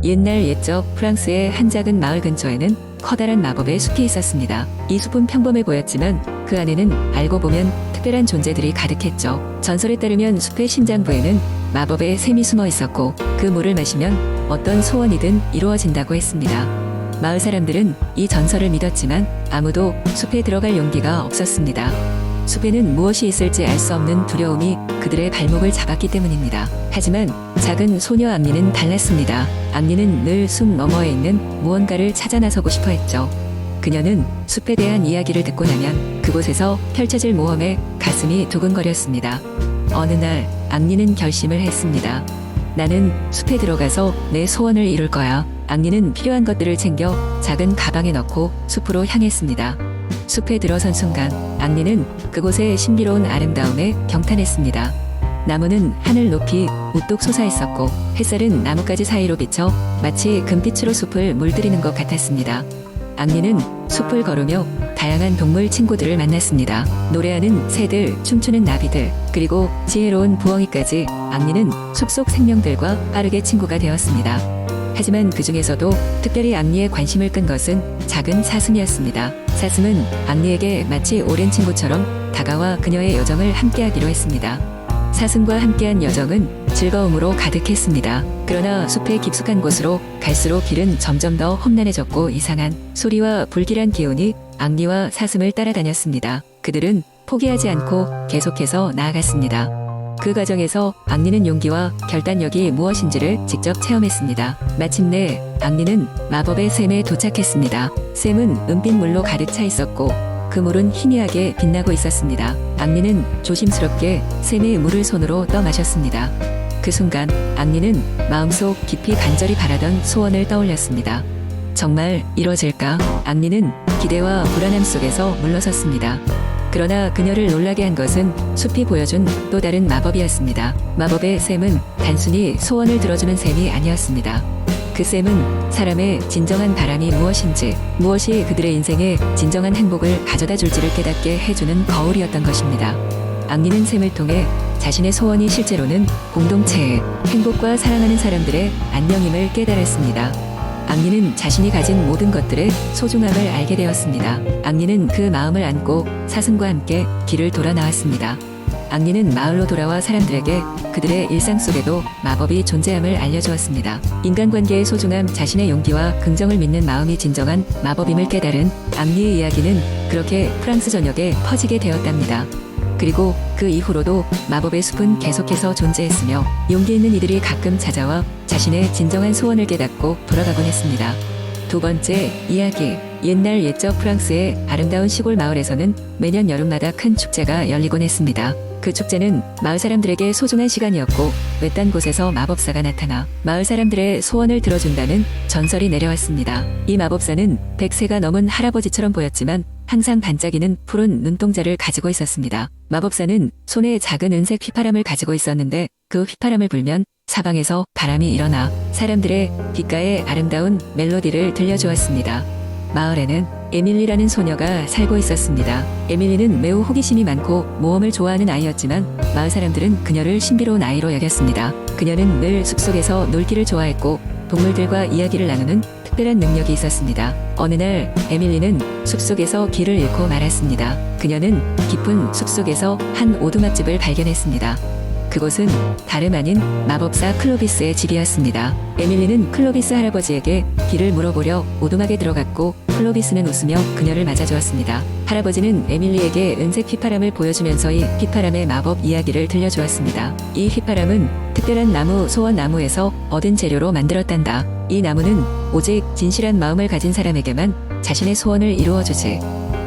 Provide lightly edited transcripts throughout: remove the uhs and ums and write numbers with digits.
옛날 옛적 프랑스의 한 작은 마을 근처에는 커다란 마법의 숲이 있었습니다. 이 숲은 평범해 보였지만 그 안에는 알고 보면 특별한 존재들이 가득했죠. 전설에 따르면 숲의 심장부에는 마법의 샘이 숨어 있었고 그 물을 마시면 어떤 소원이든 이루어진다고 했습니다. 마을 사람들은 이 전설을 믿었지만 아무도 숲에 들어갈 용기가 없었습니다. 숲에는 무엇이 있을지 알 수 없는 두려움이 그들의 발목을 잡았기 때문입니다. 하지만 작은 소녀 암니는 달랐습니다. 암니는 늘 숲 너머에 있는 무언가를 찾아 나서고 싶어 했죠. 그녀는 숲에 대한 이야기를 듣고 나면 그곳에서 펼쳐질 모험에 가슴이 두근거렸습니다. 어느 날 암니는 결심을 했습니다. 나는 숲에 들어가서 내 소원을 이룰 거야. 암니는 필요한 것들을 챙겨 작은 가방에 넣고 숲으로 향했습니다. 숲에 들어선 순간 암니는 그곳의 신비로운 아름다움에 경탄했습니다. 나무는 하늘 높이 우뚝 솟아 있었고 햇살은 나뭇가지 사이로 비쳐 마치 금빛으로 숲을 물들이는 것 같았습니다. 암니는 숲을 걸으며 다양한 동물 친구들을 만났습니다. 노래하는 새들, 춤추는 나비들, 그리고 지혜로운 부엉이까지 암니는 숲속 생명들과 빠르게 친구가 되었습니다. 하지만 그 중에서도 특별히 암니의 관심을 끈 것은 작은 사슴이었습니다. 사슴은 암니에게 마치 오랜 친구처럼 다가와 그녀의 여정을 함께하기로 했습니다. 사슴과 함께한 여정은 즐거움으로 가득했습니다. 그러나 숲의 깊숙한 곳으로 갈수록 길은 점점 더 험난해졌고 이상한 소리와 불길한 기운이 암니와 사슴을 따라다녔습니다. 그들은 포기하지 않고 계속해서 나아갔습니다. 그 과정에서 암니는 용기와 결단력이 무엇인지를 직접 체험했습니다. 마침내 암니는 마법의 샘에 도착했습니다. 샘은 은빛 물로 가득 차 있었고 그 물은 희미하게 빛나고 있었습니다. 암니는 조심스럽게 샘의 물을 손으로 떠 마셨습니다. 그 순간 암니는 마음속 깊이 간절히 바라던 소원을 떠올렸습니다. 정말 이루어질까? 암니는 기대와 불안함 속에서 물러섰습니다. 그러나 그녀를 놀라게 한 것은 숲이 보여준 또 다른 마법이었습니다. 마법의 샘은 단순히 소원을 들어주는 샘이 아니었습니다. 그 샘은 사람의 진정한 바람이 무엇인지, 무엇이 그들의 인생에 진정한 행복을 가져다 줄지를 깨닫게 해주는 거울이었던 것입니다. 암니는 샘을 통해 자신의 소원이 실제로는 공동체의 행복과 사랑하는 사람들의 안녕임을 깨달았습니다. 암니는 자신이 가진 모든 것들의 소중함을 알게 되었습니다. 암니는 그 마음을 안고 사슴과 함께 길을 돌아 나왔습니다. 암니는 마을로 돌아와 사람들에게 그들의 일상 속에도 마법이 존재함을 알려주었습니다. 인간관계의 소중함, 자신의 용기와 긍정을 믿는 마음이 진정한 마법임을 깨달은 암니의 이야기는 그렇게 프랑스 전역에 퍼지게 되었답니다. 그리고 그 이후로도 마법의 숲은 계속해서 존재했으며 용기 있는 이들이 가끔 찾아와 자신의 진정한 소원을 깨닫고 돌아가곤 했습니다. 두 번째 이야기. 옛날 옛적 프랑스의 아름다운 시골 마을에서는 매년 여름마다 큰 축제가 열리곤 했습니다. 그 축제는 마을 사람들에게 소중한 시간이었고 외딴 곳에서 마법사가 나타나 마을 사람들의 소원을 들어준다는 전설이 내려왔습니다. 이 마법사는 100세가 넘은 할아버지처럼 보였지만 항상 반짝이는 푸른 눈동자를 가지고 있었습니다. 마법사는 손에 작은 은색 휘파람을 가지고 있었는데 그 휘파람을 불면 사방에서 바람이 일어나 사람들의 귓가에 아름다운 멜로디를 들려주었습니다. 마을에는 에밀리라는 소녀가 살고 있었습니다. 에밀리는 매우 호기심이 많고 모험을 좋아하는 아이였지만 마을 사람들은 그녀를 신비로운 아이로 여겼습니다. 그녀는 늘 숲속에서 놀기를 좋아했고 동물들과 이야기를 나누는 특별한 능력이 있었습니다. 어느 날 에밀리는 숲속에서 길을 잃고 말았습니다. 그녀는 깊은 숲속에서 한 오두막집을 발견했습니다. 그곳은 다름 아닌 마법사 클로비스의 집이었습니다. 에밀리는 클로비스 할아버지에게 길을 물어보려 오두막에 들어갔고 클로비스는 웃으며 그녀를 맞아주었습니다. 할아버지는 에밀리에게 은색 휘파람을 보여주면서 이 휘파람의 마법 이야기를 들려주었습니다. 이 휘파람은 특별한 나무 소원나무에서 얻은 재료로 만들었단다. 이 나무는 오직 진실한 마음을 가진 사람에게만 자신의 소원을 이루어주지.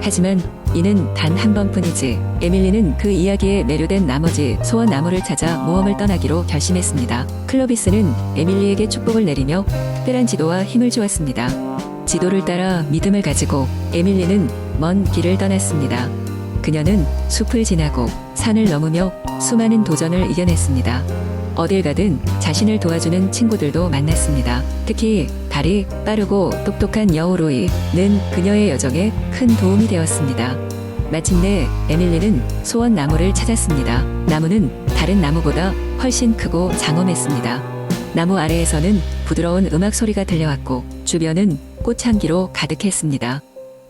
하지만 이는 단 한 번뿐이지. 에밀리는 그 이야기에 매료된 나머지 소원나무를 찾아 모험을 떠나기로 결심했습니다. 클로비스는 에밀리에게 축복을 내리며 특별한 지도와 힘을 주었습니다. 지도를 따라 믿음을 가지고 에밀리는 먼 길을 떠났습니다. 그녀는 숲을 지나고 산을 넘으며 수많은 도전을 이겨냈습니다. 어딜 가든 자신을 도와주는 친구들도 만났습니다. 특히 발이 빠르고 똑똑한 여우 로이는 그녀의 여정에 큰 도움이 되었습니다. 마침내 에밀리는 소원 나무를 찾았습니다. 나무는 다른 나무보다 훨씬 크고 장엄했습니다. 나무 아래에서는 부드러운 음악 소리가 들려왔고 주변은 꽃향기로 가득했습니다.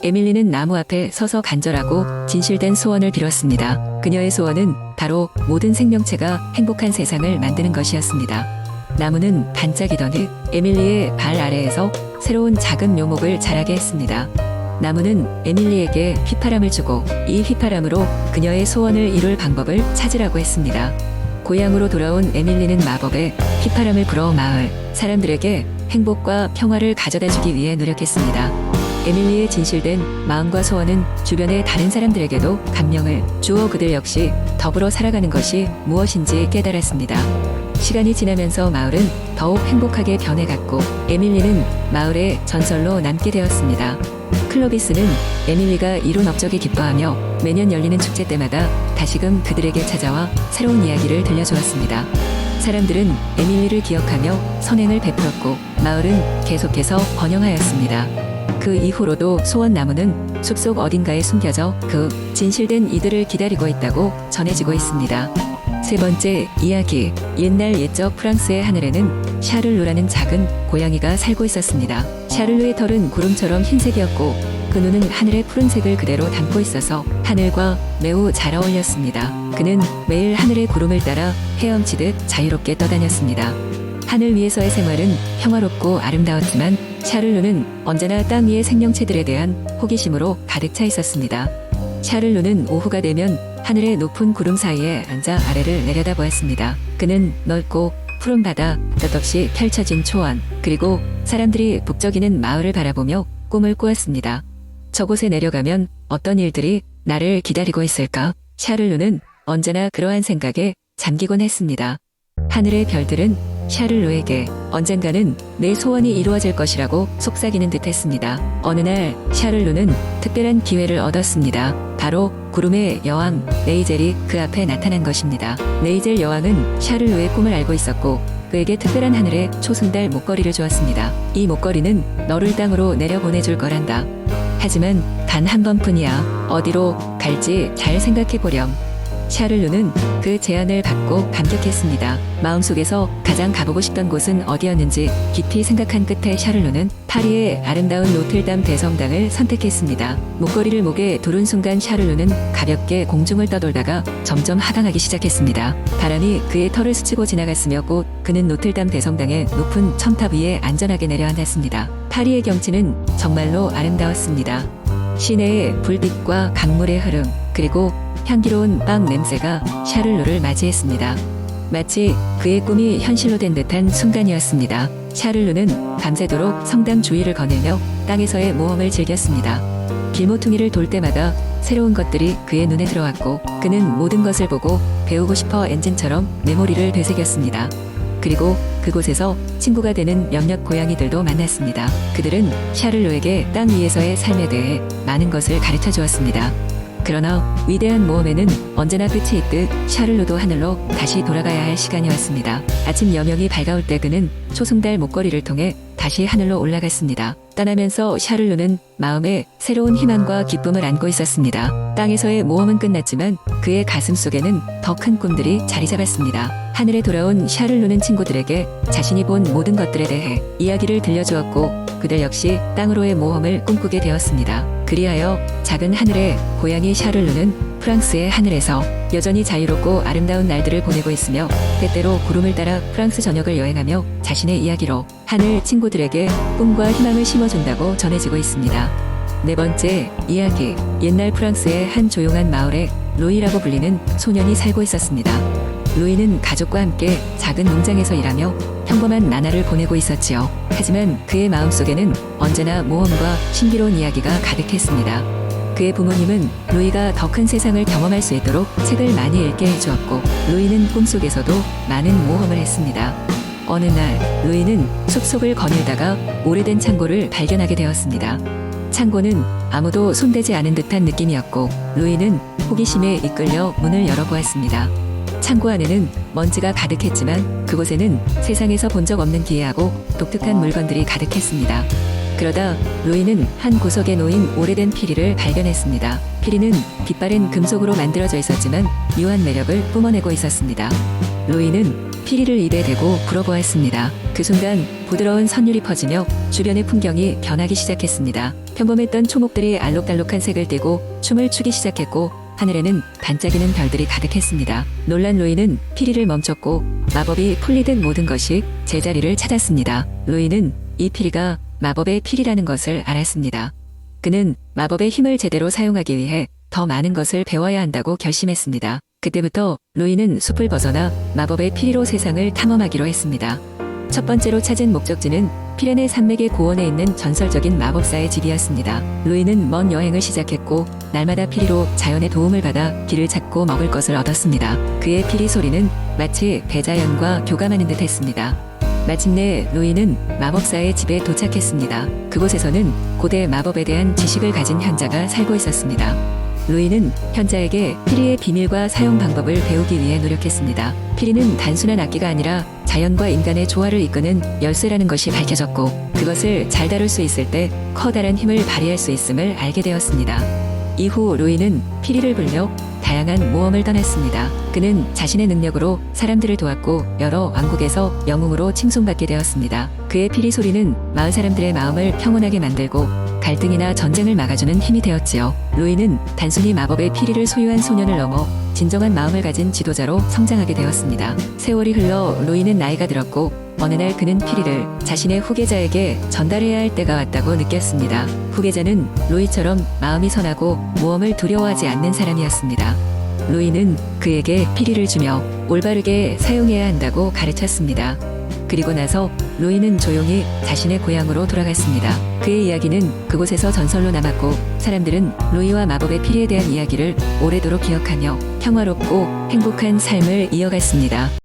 에밀리는 나무 앞에 서서 간절하고 진실된 소원을 빌었습니다. 그녀의 소원은 바로 모든 생명체가 행복한 세상을 만드는 것이었습니다. 나무는 반짝이던 에밀리의 발 아래에서 새로운 작은 묘목을 자라게 했습니다. 나무는 에밀리에게 휘파람을 주고 이 휘파람으로 그녀의 소원을 이룰 방법을 찾으라고 했습니다. 고향으로 돌아온 에밀리는 마법의 휘파람을 불어 마을 사람들에게 행복과 평화를 가져다 주기 위해 노력했습니다. 에밀리의 진실된 마음과 소원은 주변의 다른 사람들에게도 감명을 주어 그들 역시 더불어 살아가는 것이 무엇인지 깨달았습니다. 시간이 지나면서 마을은 더욱 행복하게 변해갔고 에밀리는 마을의 전설로 남게 되었습니다. 클로비스는 에밀리가 이룬 업적에 기뻐하며 매년 열리는 축제 때마다 다시금 그들에게 찾아와 새로운 이야기를 들려주었습니다. 사람들은 에밀리를 기억하며 선행을 베풀었고 마을은 계속해서 번영하였습니다. 그 이후로도 소원나무는 숲속 어딘가에 숨겨져 그 진실된 이들을 기다리고 있다고 전해지고 있습니다. 세 번째 이야기. 옛날 옛적 프랑스의 하늘에는 샤를루라는 작은 고양이가 살고 있었습니다. 샤를루의 털은 구름처럼 흰색이었고 그 눈은 하늘의 푸른색을 그대로 담고 있어서 하늘과 매우 잘 어울렸습니다. 그는 매일 하늘의 구름을 따라 헤엄치듯 자유롭게 떠다녔습니다. 하늘 위에서의 생활은 평화롭고 아름다웠지만 샤를루는 언제나 땅 위의 생명체들에 대한 호기심으로 가득 차 있었습니다. 샤를루는 오후가 되면 하늘의 높은 구름 사이에 앉아 아래를 내려다보았습니다. 그는 넓고 푸른 바다, 끝없이 펼쳐진 초원, 그리고 사람들이 북적이는 마을을 바라보며 꿈을 꾸었습니다. 저곳에 내려가면 어떤 일들이 나를 기다리고 있을까? 샤를루는 언제나 그러한 생각에 잠기곤 했습니다. 하늘의 별들은 샤를루에게 언젠가는 내 소원이 이루어질 것이라고 속삭이는 듯 했습니다. 어느 날 샤를루는 특별한 기회를 얻었습니다. 바로 구름의 여왕 네이젤이 그 앞에 나타난 것입니다. 네이젤 여왕은 샤를루의 꿈을 알고 있었고 그에게 특별한 하늘의 초승달 목걸이를 주었습니다. 이 목걸이는 너를 땅으로 내려보내줄 거란다. 하지만 단 한 번뿐이야. 어디로 갈지 잘 생각해보렴. 샤를루는 그 제안을 받고 감격했습니다. 마음속에서 가장 가보고 싶던 곳은 어디였는지 깊이 생각한 끝에 샤를루는 파리의 아름다운 노틀담 대성당을 선택했습니다. 목걸이를 목에 두른 순간 샤를루는 가볍게 공중을 떠돌다가 점점 하강하기 시작했습니다. 바람이 그의 털을 스치고 지나갔으며 곧 그는 노틀담 대성당의 높은 첨탑 위에 안전하게 내려앉았습니다. 파리의 경치는 정말로 아름다웠습니다. 시내의 불빛과 강물의 흐름, 그리고 향기로운 빵 냄새가 샤를루를 맞이했습니다. 마치 그의 꿈이 현실로 된 듯한 순간이었습니다. 샤를루는 밤새도록 성당 주위를 거닐며 땅에서의 모험을 즐겼습니다. 길모퉁이를 돌 때마다 새로운 것들이 그의 눈에 들어왔고 그는 모든 것을 보고 배우고 싶어 엔진처럼 메모리를 되새겼습니다. 그리고 그곳에서 친구가 되는 몇몇 고양이들도 만났습니다. 그들은 샤를루에게 땅 위에서의 삶에 대해 많은 것을 가르쳐 주었습니다. 그러나 위대한 모험에는 언제나 끝이 있듯 샤를루도 하늘로 다시 돌아가야 할 시간이 왔습니다. 아침 여명이 밝아올 때 그는 초승달 목걸이를 통해 다시 하늘로 올라갔습니다. 떠나면서 샤를루는 마음에 새로운 희망과 기쁨을 안고 있었습니다. 땅에서의 모험은 끝났지만 그의 가슴 속에는 더 큰 꿈들이 자리 잡았습니다. 하늘에 돌아온 샤를루는 친구들에게 자신이 본 모든 것들에 대해 이야기를 들려주었고 그들 역시 땅으로의 모험을 꿈꾸게 되었습니다. 그리하여 작은 하늘의 고양이 샤를루는 프랑스의 하늘에서 여전히 자유롭고 아름다운 날들을 보내고 있으며 때때로 구름을 따라 프랑스 전역을 여행하며 자신의 이야기로 하늘 친구들에게 꿈과 희망을 심어준다고 전해지고 있습니다. 네 번째 이야기. 옛날 프랑스의 한 조용한 마을에 루이라고 불리는 소년이 살고 있었습니다. 루이는 가족과 함께 작은 농장에서 일하며 평범한 나날을 보내고 있었지요. 하지만 그의 마음속에는 언제나 모험과 신비로운 이야기가 가득했습니다. 그의 부모님은 루이가 더 큰 세상을 경험할 수 있도록 책을 많이 읽게 해주었고 루이는 꿈속에서도 많은 모험을 했습니다. 어느 날 루이는 숲속을 거닐다가 오래된 창고를 발견하게 되었습니다. 창고는 아무도 손대지 않은 듯한 느낌이었고 루이는 호기심에 이끌려 문을 열어보았습니다. 창고 안에는 먼지가 가득했지만 그곳에는 세상에서 본 적 없는 기이하고 독특한 물건들이 가득했습니다. 그러다 루이는 한 구석에 놓인 오래된 피리를 발견했습니다. 피리는 빛바랜 금속으로 만들어져 있었지만 묘한 매력을 뿜어내고 있었습니다. 루이는 피리를 입에 대고 불어보았습니다. 그 순간 부드러운 선율이 퍼지며 주변의 풍경이 변하기 시작했습니다. 평범했던 초목들이 알록달록한 색을 띠고 춤을 추기 시작했고 하늘에는 반짝이는 별들이 가득했습니다. 놀란 루이는 피리를 멈췄고 마법이 풀리듯 모든 것이 제자리를 찾았습니다. 루이는 이 피리가 마법의 피리라는 것을 알았습니다. 그는 마법의 힘을 제대로 사용하기 위해 더 많은 것을 배워야 한다고 결심했습니다. 그때부터 루이는 숲을 벗어나 마법의 피리로 세상을 탐험하기로 했습니다. 첫 번째로 찾은 목적지는 피레네 산맥의 고원에 있는 전설적인 마법사의 집이었습니다. 루이는 먼 여행을 시작했고 날마다 피리로 자연의 도움을 받아 길을 찾고 먹을 것을 얻었습니다. 그의 피리 소리는 마치 대자연과 교감하는 듯 했습니다. 마침내 루이는 마법사의 집에 도착했습니다. 그곳에서는 고대 마법에 대한 지식을 가진 현자가 살고 있었습니다. 루이는 현자에게 피리의 비밀과 사용 방법을 배우기 위해 노력했습니다. 피리는 단순한 악기가 아니라 자연과 인간의 조화를 이끄는 열쇠라는 것이 밝혀졌고 그것을 잘 다룰 수 있을 때 커다란 힘을 발휘할 수 있음을 알게 되었습니다. 이후 루이는 피리를 불려 다양한 모험을 떠났습니다. 그는 자신의 능력으로 사람들을 도왔고 여러 왕국에서 영웅으로 칭송받게 되었습니다. 그의 피리 소리는 마을 사람들의 마음을 평온하게 만들고 갈등이나 전쟁을 막아주는 힘이 되었지요. 루이는 단순히 마법의 피리를 소유한 소년을 넘어 진정한 마음을 가진 지도자로 성장하게 되었습니다. 세월이 흘러 루이는 나이가 들었고 어느 날 그는 피리를 자신의 후계자에게 전달해야 할 때가 왔다고 느꼈습니다. 후계자는 루이처럼 마음이 선하고 모험을 두려워하지 않는 사람이었습니다. 루이는 그에게 피리를 주며 올바르게 사용해야 한다고 가르쳤습니다. 그리고 나서 루이는 조용히 자신의 고향으로 돌아갔습니다. 그의 이야기는 그곳에서 전설로 남았고 사람들은 루이와 마법의 피리에 대한 이야기를 오래도록 기억하며 평화롭고 행복한 삶을 이어갔습니다.